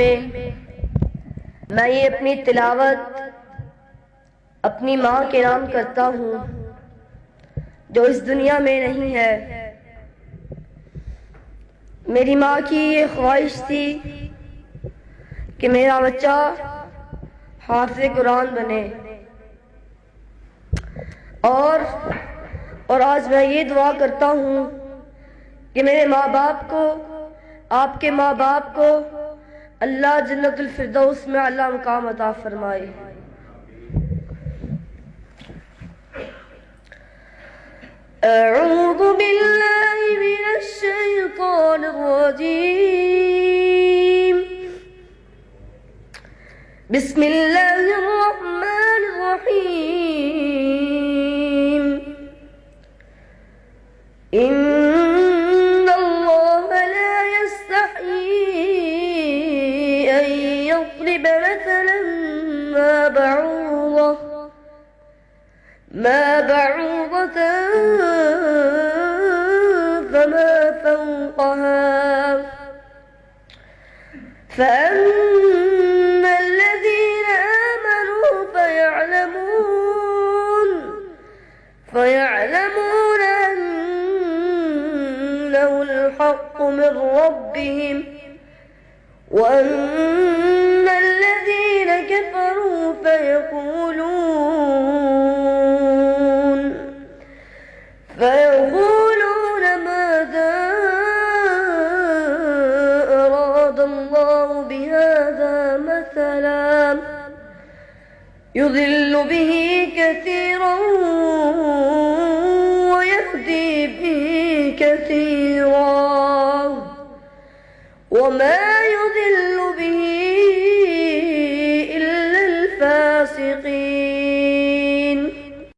में मैं ये अपनी तिलावत अपनी माँ के नाम करता हूँ जो इस दुनिया में नहीं है। मेरी माँ की ये ख्वाहिश थी कि मेरा बच्चा हाफ़िज़ कुरान बने, और आज मैं ये दुआ करता हूँ कि मेरे माँ बाप को, आपके माँ बाप को अल्लाह जन्नतुल फिरदौस में अल्लाह मुकाम अता फरमाए। अऊज़ु बिल्लाहि मिनश शैतानिर रजीम। बिस्मिल्लाहिर रहमानिर रहीम। इन्नल्लाह ला यस्तही अन यज़रिब मसलन ما بعوضة فما فوقها فأما الذين آمنوا فيعلمون أنه الحق من ربهم، وأما الذين كفروا فيقولون ماذا أراد الله بهذا مثلا يضل به كثيرا ويهدي به كثيرا وما يضل به إلا الفاسقين.